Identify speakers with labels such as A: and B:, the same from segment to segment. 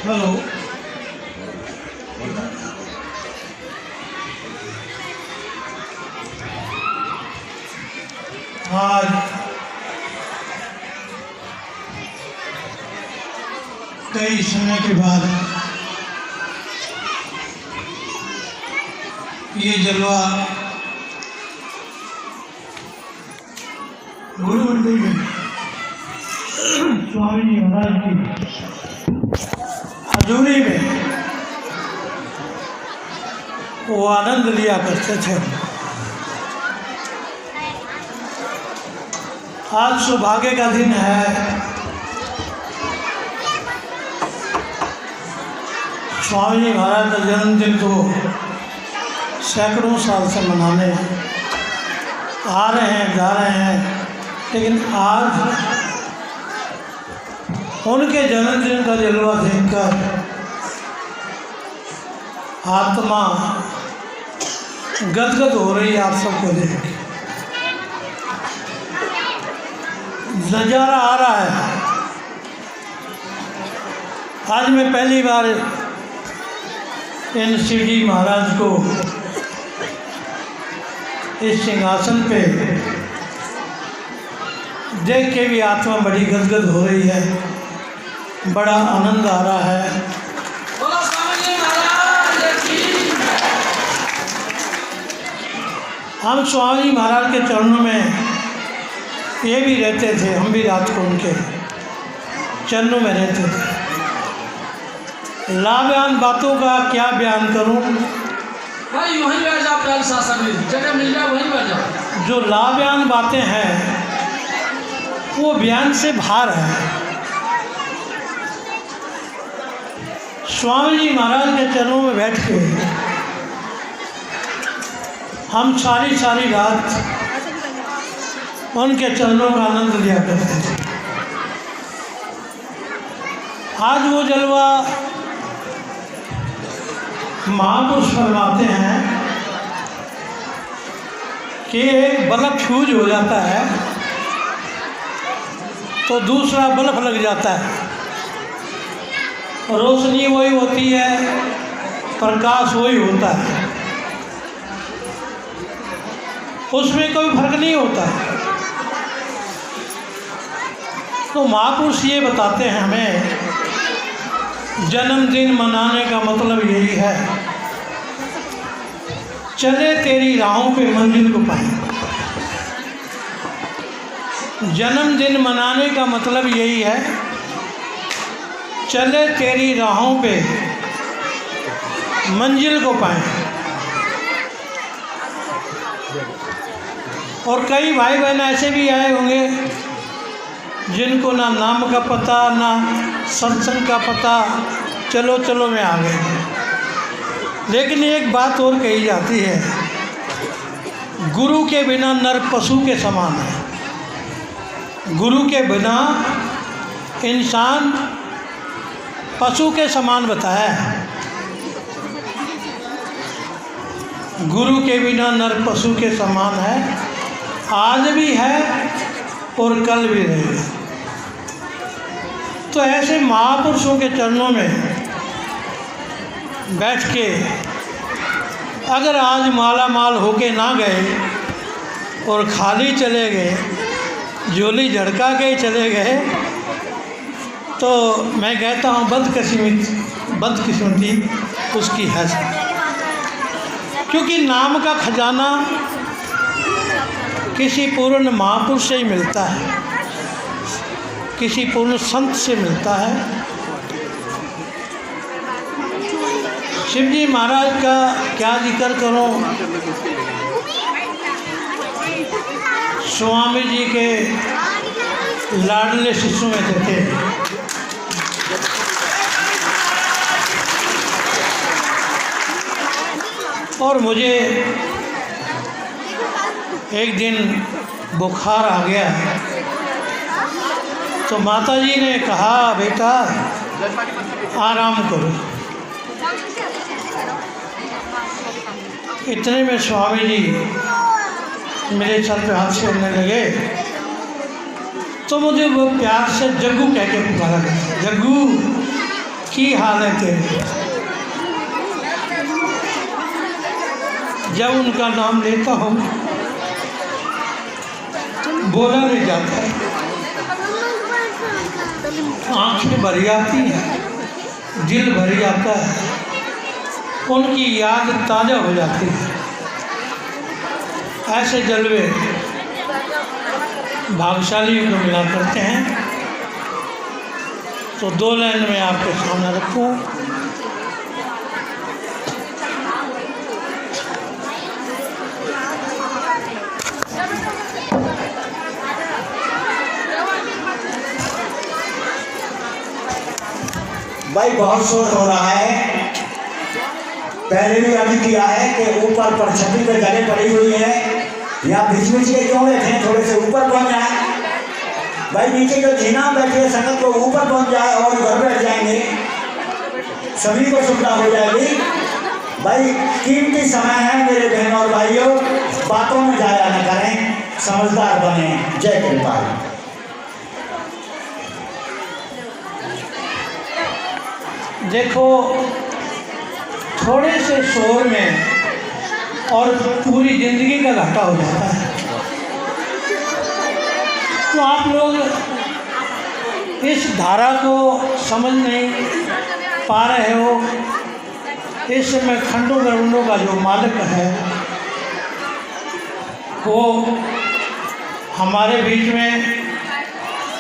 A: Hello. आज कई समय के बाद ये जलवा गुरु मंदिर में स्वामी जी महाराज की हजूरी में वो आनंद लिया करते थे। आज सौभाग्य का दिन है। स्वामी जी महाराज का जन्मदिन तो सैकड़ों साल से मनाने आ रहे हैं, जा रहे हैं, लेकिन आज उनके जन्मदिन का जलवा देखकर आत्मा गदगद हो रही है। आप सबको देख के नज़ारा आ रहा है। आज मैं पहली बार इन शिव जी महाराज को इस सिंहासन पे देख के भी आत्मा बड़ी गदगद हो रही है, बड़ा आनंद आ रहा है। हम स्वामी जी महाराज के चरणों में ये भी रहते थे, हम भी रात को उनके चरणों में रहते थे। लाभवान बातों का क्या बयान करूं?
B: भाई वहीं बैठ जाओ, प्यार शासन जगह मिल जाए वहीं बैठ जाओ।
A: जो लाभवान बातें हैं वो बयान से बाहर है। स्वामी जी महाराज के चरणों में बैठ के हम सारी रात उनके चरणों का आनंद लिया करते थे। आज वो जलवा महापुरुष फरमाते हैं कि एक बल्ब फ्यूज हो जाता है तो दूसरा बल्ब लग जाता है। रोशनी वही होती है, प्रकाश वही होता है, उसमें कोई फर्क नहीं होता। तो महापुरुष ये बताते हैं हमें, जन्मदिन मनाने का मतलब यही है, चले तेरी राहों पे मंजिल को पाए। जन्मदिन मनाने का मतलब यही है, चले तेरी राहों पे मंजिल को पाए। और कई भाई बहन ऐसे भी आए होंगे जिनको ना नाम का पता, ना सत्संग का पता, चलो में आ गए। लेकिन एक बात और कही जाती है, गुरु के बिना नर पशु के समान है। गुरु के बिना इंसान पशु के समान बताया है। गुरु के बिना नर पशु के समान है, आज भी है और कल भी रहेगा। तो ऐसे महापुरुषों के चरणों में बैठ के अगर आज माला माल होके ना गए और खाली चले गए, झोली झड़का के चले गए, तो मैं कहता हूँ बदकिस्मती उसकी है। क्योंकि नाम का खजाना किसी पूर्ण महापुरुष से ही मिलता है, किसी पूर्ण संत से मिलता है। शिव जी महाराज का क्या जिक्र करूं, स्वामी जी के लाडले शिष्यों में से थे। और मुझे एक दिन बुखार आ गया तो माताजी ने कहा, बेटा आराम करो। इतने में स्वामी जी मेरे सर पे हाथ फेरने लगे तो मुझे वो प्यार से जग्गू कह के पुकारा गया। जग्गू की हाल है तेरे। जब उनका नाम लेता हूँ बोला नहीं जाता है, आँखें भर जाती हैं, दिल भर जाता है, उनकी याद ताज़ा हो जाती है। ऐसे जलवे भाग्यशालियों को मिला करते हैं। तो 2 लाइन में आपके सामने रखूँ।
C: भाई बहुत शोर हो रहा है। पहले भी अर्ज किया है कि ऊपर पर छतरी पे जगह पड़ी हुई है, या बीच बीच के क्यों बैठे हैं, थोड़े से ऊपर पहुंच जाए। भाई नीचे जो जीना बैठे हैं संगत को ऊपर पहुंच जाए और घर बैठ जाएंगे, सभी को सुविधा हो जाएगी। भाई कीमती समय है मेरे बहन और भाइयों, बातों में जाया न करें, समझदार बने। जय कृपाल।
A: देखो थोड़े से शोर में और पूरी ज़िंदगी का घाटा हो जाता है। तो आप लोग इस धारा को समझ नहीं पा रहे हो। इस समय खंडों गरुड़ों का जो मालिक है वो हमारे बीच में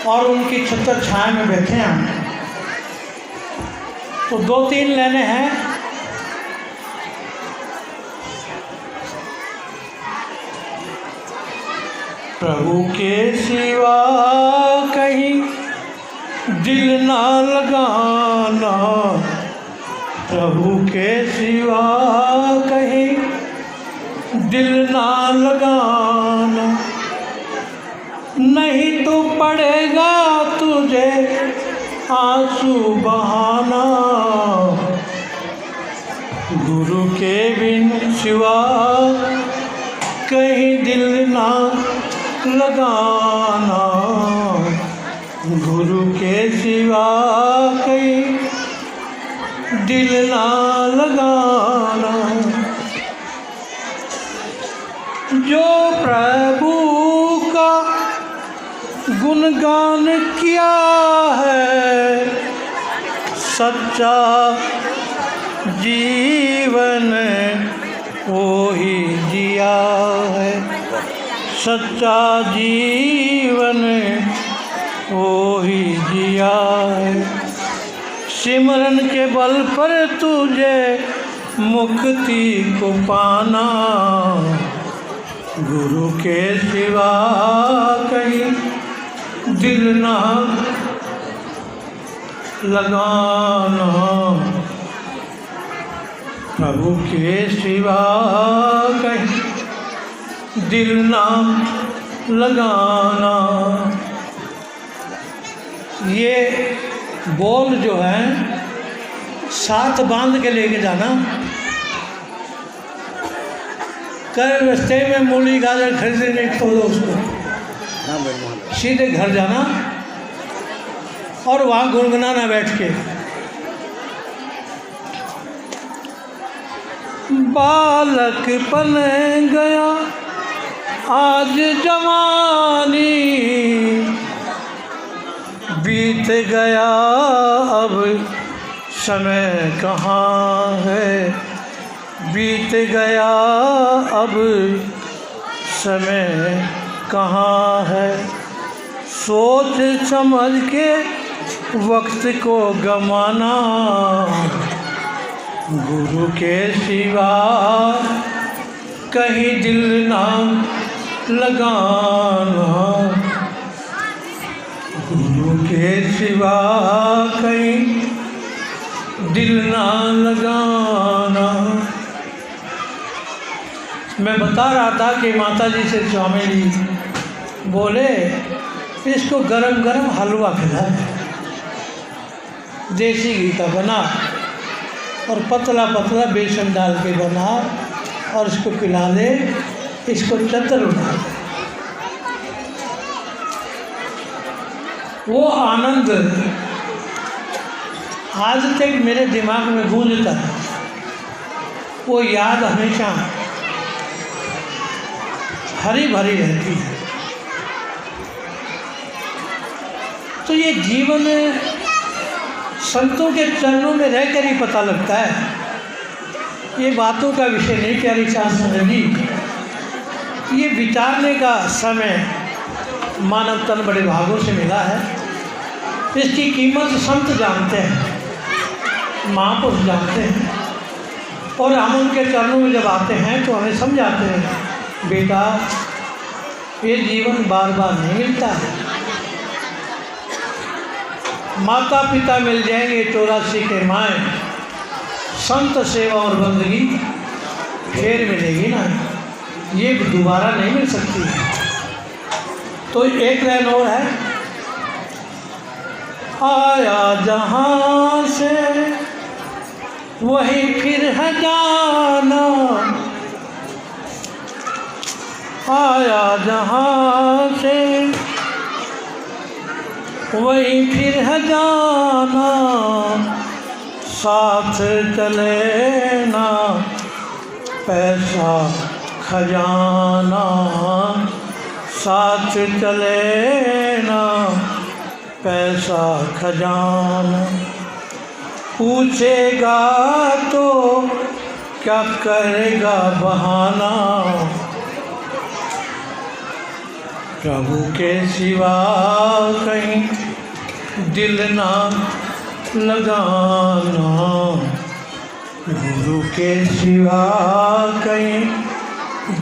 A: और उनकी छत्र छाया में बैठे हैं। तो 2-3 लाइनें हैं। प्रभु के सिवा कहीं दिल ना लगाना, प्रभु के सिवा कहीं दिल ना लगाना, नहीं तो पड़ेगा तुझे आंसू बहाना, गुरु के बिन सिवा कहीं दिल ना लगाना, गुरु के सिवा कहीं दिल ना लगाना। जो प्रभु का गुणगान किया है, सच्चा जीवन वो ही जिया है, सच्चा जीवन वो ही जिया है। सिमरन के बल पर तुझे मुक्ति को पाना, गुरु के सिवा कहीं दिल ना लगाना, प्रभु के सिवा कहीं दिल ना लगाना। ये बोल जो है साथ बांध के लेके जाना। कर रास्ते में मूली गाजर खरीदने नहीं छोड़ो उसको, सीधे घर जाना और वहाँ गुनगुनाना बैठ के। बालकपन गया आज जवानी, बीत गया अब समय कहाँ है, बीत गया अब समय कहाँ है। सोच समझ के वक्त को गमाना, गुरु के सिवा कहीं दिल ना लगाना, गुरु के सिवा कहीं दिल ना लगाना। मैं बता रहा था कि माता जी से स्वामी जी बोले इसको गरम गरम हलवा खिला, देसी घी का बना और पतला पतला बेसन डाल के बना और इसको पिला दे, इसको चतर उठा दे। वो आनंद आज तक मेरे दिमाग में गूंजता है, वो याद हमेशा हरी भरी रहती है। तो ये जीवन संतों के चरणों में रहकर ही पता लगता है। ये बातों का विषय नहीं प्यारी साध संगत जी, ये विचारने का समय मानव तन बड़े भागों से मिला है। इसकी कीमत संत जानते हैं, महापुरुष जानते हैं, और हम उनके चरणों में जब आते हैं तो हमें समझाते हैं, बेटा ये जीवन बार बार नहीं मिलता है। माता पिता मिल जाएंगे 84 के माए, संत सेवा और बंदगी फिर मिलेगी ना, ये दोबारा नहीं मिल सकती। तो एक लाइन और है, आया जहाँ से वही फिर है जाना, आया जहाँ से वही फिर है जाना, साथ चले ना पैसा खजाना, साथ चले ना पैसा खजाना, पूछेगा तो क्या करेगा बहाना, प्रभु के सिवा कहीं दिल ना लगाना, गुरु के सिवा कहीं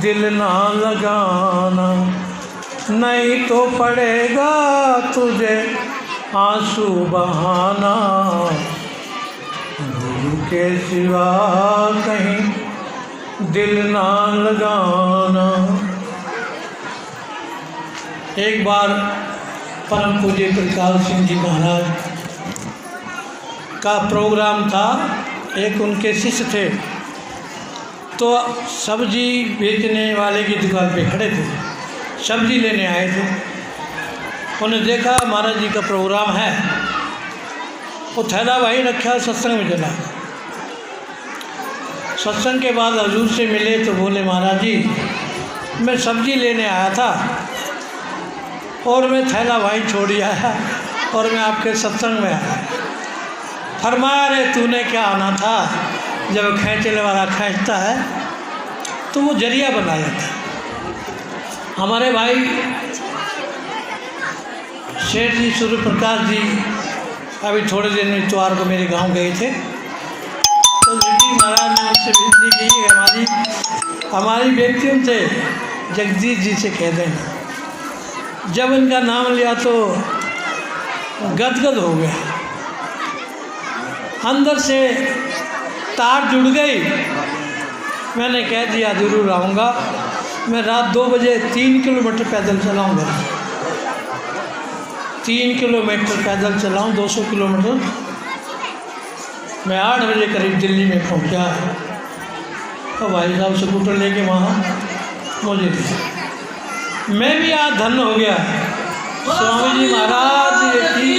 A: दिल ना लगाना, नहीं तो पड़ेगा तुझे आंसू बहाना, गुरु के सिवा कहीं दिल ना लगाना। एक बार परम पूज्य प्रकाश सिंह जी महाराज का प्रोग्राम था, एक उनके शिष्य थे, तो सब्जी बेचने वाले की दुकान पे खड़े थे, सब्जी लेने आए थे। उन्हें देखा महाराज जी का प्रोग्राम है, वो थैला वहीं रखा, सत्संग में चला। सत्संग के बाद हजूर से मिले तो बोले, महाराज जी मैं सब्जी लेने आया था और मैं थैला वहीं छोड़ आया और मैं आपके सत्संग में आया। फरमाया, रे तूने क्या आना था, जब खींचने वाला खींचता है तो वो जरिया बना जाता है। हमारे भाई शेठ जी सूर्य प्रकाश जी अभी थोड़े दिन में इतवार को मेरे गांव गए थे, तो जी महाराज ने उनसे विनती की कि हमारी व्यक्तियों से जगदीश जी से कह देना। जब इनका नाम लिया तो गदगद हो गया, अंदर से तार जुड़ गई। मैंने कह दिया ज़रूर आऊँगा। मैं रात 2 बजे 3 किलोमीटर पैदल चलाऊँगा, 3 किलोमीटर पैदल चलाऊँ, 200 किलोमीटर। मैं 8 बजे करीब दिल्ली में पहुँचा, तो भाई साहब स्कूटर लेके वहाँ मुझे दिया। मैं भी आज धन्य हो गया। स्वामी जी महाराज की,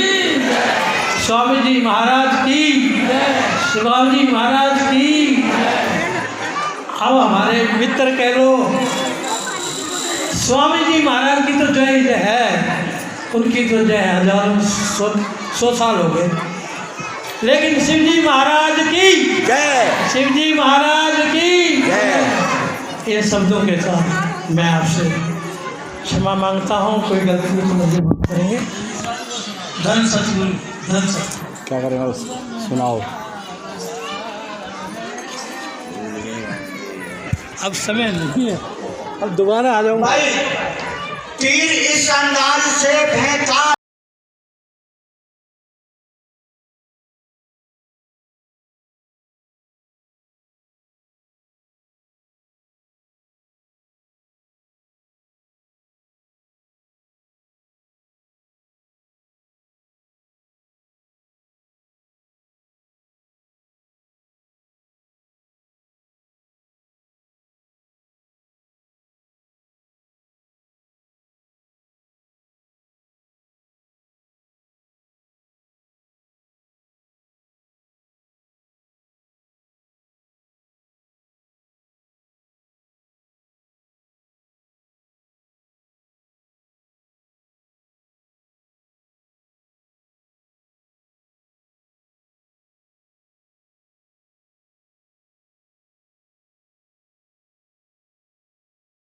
A: स्वामी जी महाराज की, स्वामी जी महाराज की। अब हमारे मित्र कह लो, स्वामी जी महाराज की तो जय है, उनकी तो जय हजारों 100 साल हो गए, लेकिन शिव जी महाराज की जय, शिव जी महाराज की जय। ये शब्दों के साथ मैं आपसे क्षमा मांगता हूँ, कोई गलती तो मुझे माफ करेंगे। धन सतगुरु, धन सतगुरु।
D: क्या करेंगे, सुनाओ।
A: अब समय नहीं है, अब दोबारा आ जाऊँगा।
C: भाई तीर इस अंदाज से फेंका